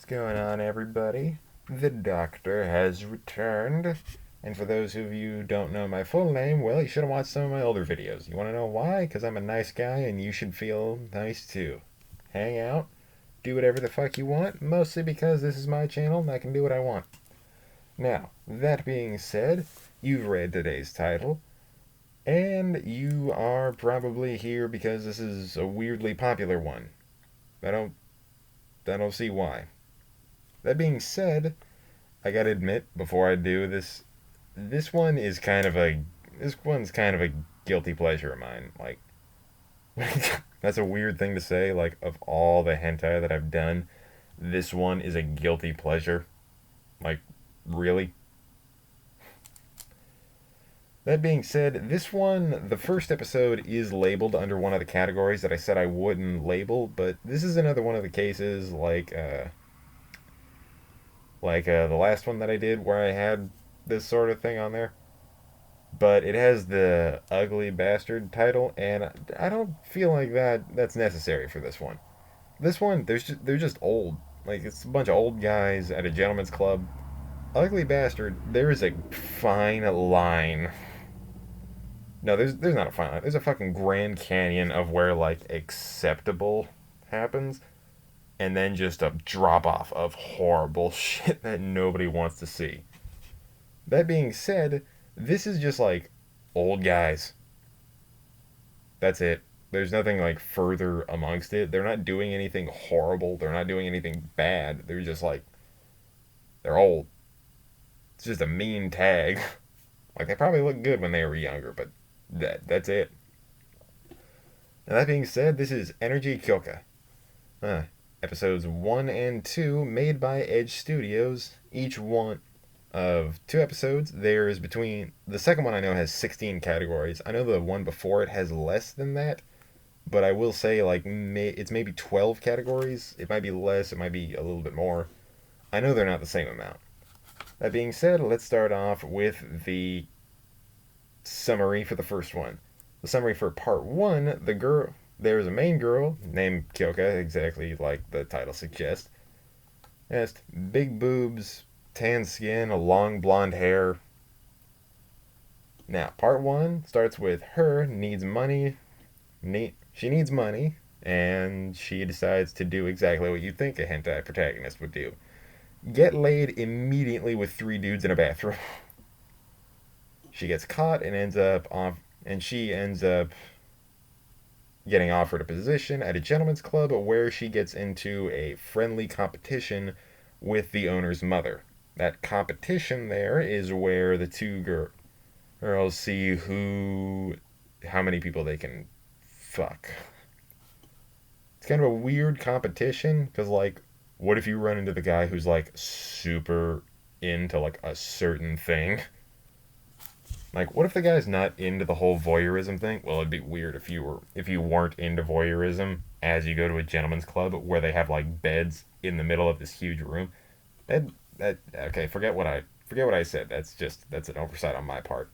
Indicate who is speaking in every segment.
Speaker 1: going on, everybody? The doctor has returned. And for those of you who don't know my full name, well, you should have watched some of my older videos. You want to know why? Because I'm a nice guy and you should feel nice too. Hang out, do whatever the fuck you want, mostly because this is my channel and I can do what I want. Now, that being said, you've read today's title, and you are probably here because this is a weirdly popular one. I don't, I don't see why. That being said, I gotta admit, before I do this, this one's kind of a guilty pleasure of mine. Like, that's a weird thing to say. Like, of all the hentai that I've done, this one is a guilty pleasure. Like, really? That being said, this one, the first episode is labeled under one of the categories that I said I wouldn't label, but this is another one of the cases the last one that I did where I had this sort of thing on there. But it has the ugly bastard title, and I don't feel like that's necessary for this one. This one, they're just old. Like, it's a bunch of old guys at a gentleman's club. Ugly bastard, there is a fine line. No, there's not a fine line. There's a fucking Grand Canyon of where, like, acceptable happens, and then just a drop off of horrible shit that nobody wants to see. That being said, this is just like old guys. That's it. There's nothing like further amongst it. They're not doing anything horrible. They're not doing anything bad. They're just like, they're old. It's just a mean tag. Like, they probably looked good when they were younger, but that's it. And that being said, this is Energy Kyouka. Episodes 1 and 2 made by Edge Studios. Each one of 2 episodes. There's between... The second one I know has 16 categories. I know the one before it has less than that. But I will say, like, it's maybe 12 categories. It might be less. It might be a little bit more. I know they're not the same amount. That being said, let's start off with the summary for the first one. The summary for part 1, there's a main girl named Kyouka, exactly like the title suggests. Has big boobs, tan skin, a long blonde hair. Now, part 1 starts with her needs money. She needs money, and she decides to do exactly what you think a hentai protagonist would do. Get laid immediately with 3 dudes in a bathroom. She gets caught and she ends up getting offered a position at a gentleman's club where she gets into a friendly competition with the owner's mother. That competition there is where the two girls see how many people they can fuck. It's kind of a weird competition because, like, what if you run into the guy who's like super into like a certain thing? Like, what if the guy's not into the whole voyeurism thing? Well, it'd be weird if you weren't into voyeurism as you go to a gentleman's club where they have like beds in the middle of this huge room. Okay, forget what I said. That's an oversight on my part.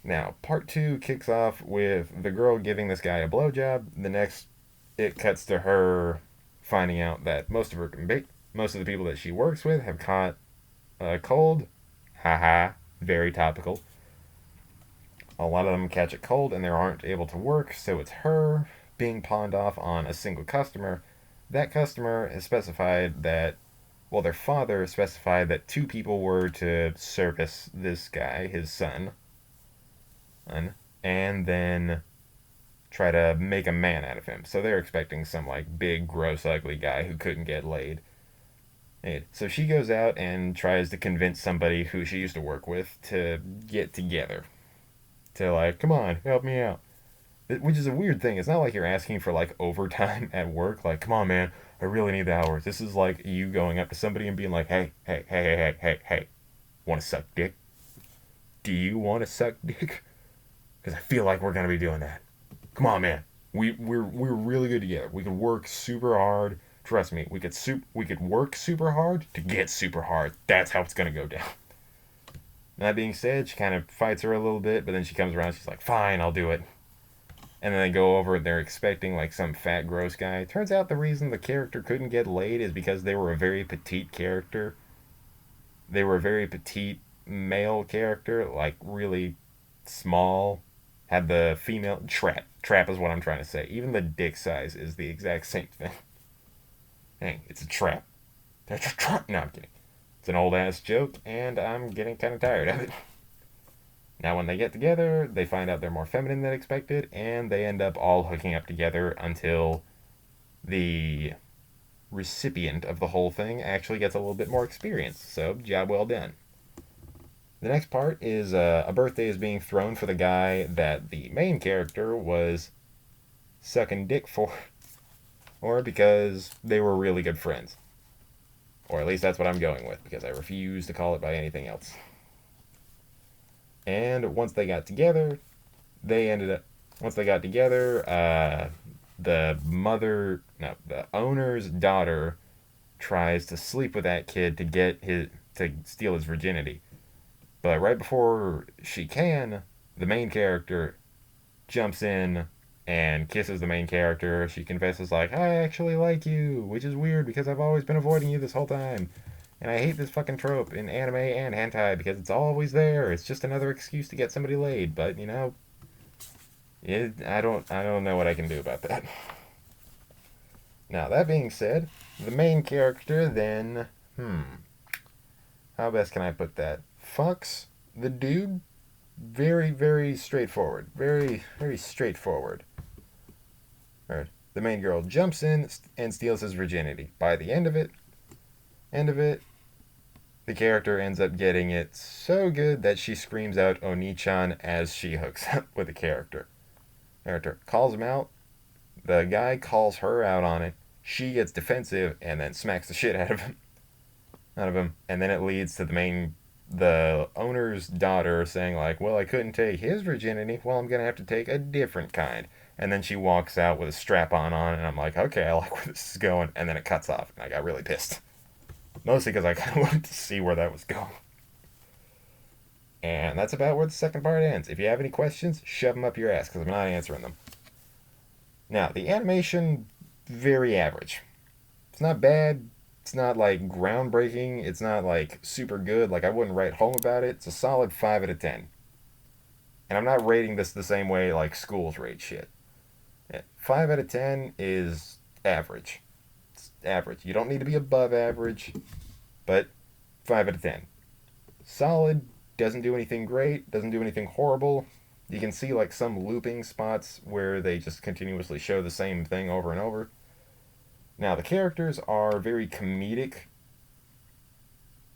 Speaker 1: Now, part 2 kicks off with the girl giving this guy a blowjob. It cuts to her finding out that most of the people that she works with have caught a cold. Haha, very topical. A lot of them catch a cold and they aren't able to work, so it's her being pawned off on a single customer. That customer has specified that, well, their father specified that 2 people were to service this guy, his son, and then try to make a man out of him. So they're expecting some, like, big, gross, ugly guy who couldn't get laid. So she goes out and tries to convince somebody who she used to work with to get together. To, like, come on, help me out. Which is a weird thing. It's not like you're asking for, like, overtime at work. Like, come on, man, I really need the hours. This is like you going up to somebody and being like, hey, want to suck dick? Do you want to suck dick? Because I feel like we're going to be doing that. Come on, man. We're really good together. We could work super hard. Trust me, we could work super hard to get super hard. That's how it's going to go down. That being said, she kind of fights her a little bit, but then she comes around, she's like, fine, I'll do it. And then they go over and they're expecting like some fat, gross guy. Turns out the reason the character couldn't get laid is because they were a very petite character. They were a very petite male character, like really small. Had the female trap. Trap is what I'm trying to say. Even the dick size is the exact same thing. Dang, it's a trap. That's a trap. No, I'm kidding. It's an old ass joke, and I'm getting kind of tired of it. Now, when they get together, they find out they're more feminine than expected, and they end up all hooking up together until the recipient of the whole thing actually gets a little bit more experience. So, job well done. The next part is a birthday is being thrown for the guy that the main character was sucking dick for, or because they were really good friends. Or at least that's what I'm going with, because I refuse to call it by anything else. And once they got together, they ended up. Once they got together, the mother, no, the owner's daughter tries to sleep with that kid to steal his virginity. But right before she can, the main character jumps in and kisses the main character. She confesses like, "I actually like you," which is weird because I've always been avoiding you this whole time. And I hate this fucking trope in anime and hentai because it's always there. It's just another excuse to get somebody laid. But you know, I don't know what I can do about that. Now that being said, the main character then, how best can I put that? Fucks the dude. Very, very straightforward. Very, very straightforward. Or the main girl jumps in and steals his virginity. By the end of it, the character ends up getting it so good that she screams out Oni-chan as she hooks up with the character. Character calls him out. The guy calls her out on it. She gets defensive and then smacks the shit out of him, and then it leads to the owner's daughter saying like, "Well, I couldn't take his virginity. Well, I'm gonna have to take a different kind." And then she walks out with a strap on, and I'm like, "Okay, I like where this is going." And then it cuts off, and I got really pissed, mostly because I kind of wanted to see where that was going. And that's about where the second part ends. If you have any questions, shove them up your ass because I'm not answering them. Now, the animation, very average. It's not bad. It's not like groundbreaking. It's not like super good. Like I wouldn't write home about it. It's a solid 5 out of 10. And I'm not rating this the same way like schools rate shit. Yeah, 5 out of 10 is average. It's average. You don't need to be above average, but 5 out of 10. Solid. Doesn't do anything great. Doesn't do anything horrible. You can see like some looping spots where they just continuously show the same thing over and over. Now, the characters are very comedic,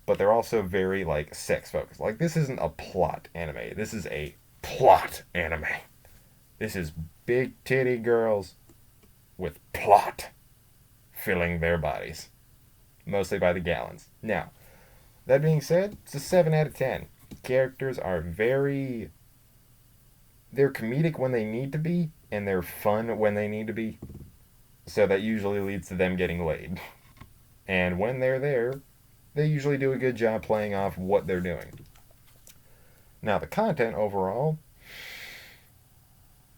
Speaker 1: but they're also very, like, sex focused. Like, this isn't a plot anime. This is a plot anime. This is big titty girls with plot filling their bodies, mostly by the gallons. Now, that being said, it's a 7 out of 10. Characters are very. They're comedic when they need to be, and they're fun when they need to be. So that usually leads to them getting laid. And when they're there, they usually do a good job playing off what they're doing. Now, the content overall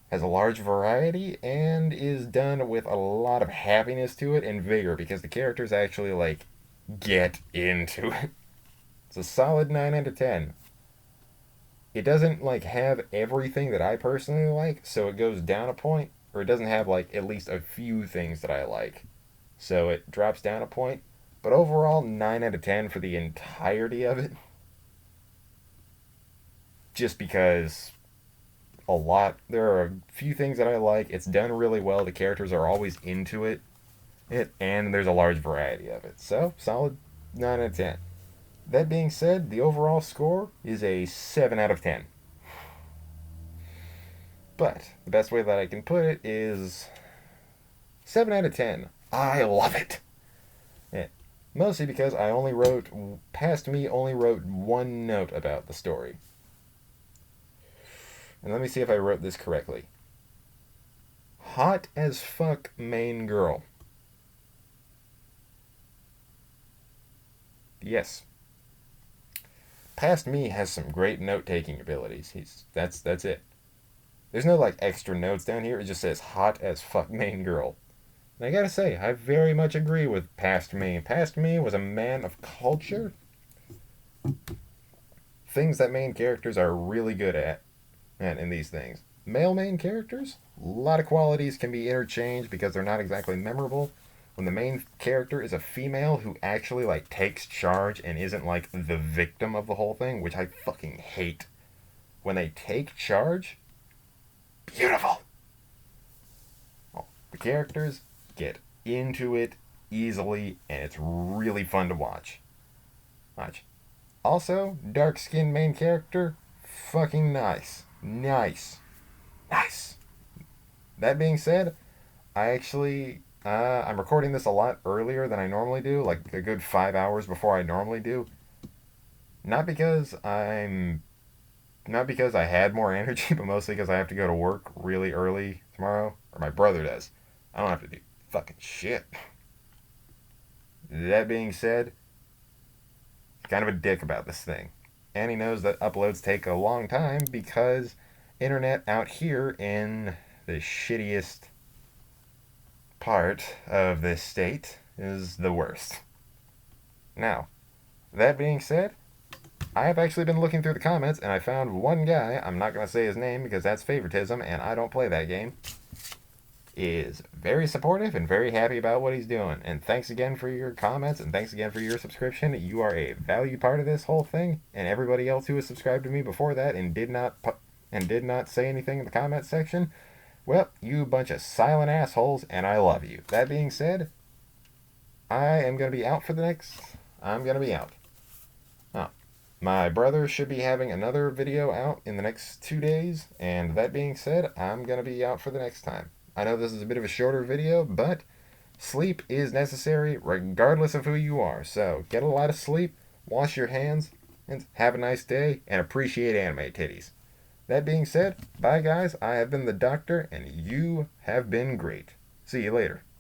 Speaker 1: has a large variety and is done with a lot of happiness to it and vigor because the characters actually, like, get into it. It's a solid 9 out of 10. It doesn't, like, have everything that I personally like, so it goes down a point, or it doesn't have, like, at least a few things that I like. So it drops down a point. But overall, 9 out of 10 for the entirety of it. Just because there are a few things that I like. It's done really well. The characters are always into it, and there's a large variety of it. So, solid 9 out of 10. That being said, the overall score is a 7 out of 10. But the best way that I can put it is 7 out of 10. I love it. Yeah. Mostly because past me only wrote one note about the story. And let me see if I wrote this correctly. Hot as fuck main girl. Yes. Past me has some great note-taking abilities. That's it. There's no like extra notes down here. It just says hot as fuck main girl. And I gotta say, I very much agree with Past Me. Past Me was a man of culture. Things that main characters are really good at in these things. Male main characters, a lot of qualities can be interchanged because they're not exactly memorable. When the main character is a female who actually like takes charge and isn't like the victim of the whole thing, which I fucking hate. When they take charge, beautiful. Oh, the characters get into it easily and it's really fun to watch. Watch. Also, dark skinned main character, fucking nice. Nice. Nice. That being said, I'm recording this a lot earlier than I normally do, like a good 5 hours before I normally do. Not because I'm, not because I had more energy, but mostly because I have to go to work really early tomorrow, or my brother does. I don't have to do fucking shit. That being said, he's kind of a dick about this thing, and he knows that uploads take a long time because internet out here in the shittiest part of this state is the worst. Now, that being said, I have actually been looking through the comments and I found one guy, I'm not going to say his name because that's favoritism and I don't play that game, is very supportive and very happy about what he's doing. And thanks again for your comments and thanks again for your subscription. You are a valued part of this whole thing, and everybody else who has subscribed to me before that and did not say anything in the comment section, well, you bunch of silent assholes, and I love you. That being said, I'm going to be out. Oh, my brother should be having another video out in the next 2 days, and that being said, I'm going to be out for the next time. I know this is a bit of a shorter video, but sleep is necessary regardless of who you are. So get a lot of sleep, wash your hands, and have a nice day, and appreciate anime titties. That being said, bye guys, I have been the Doctor, and you have been great. See you later.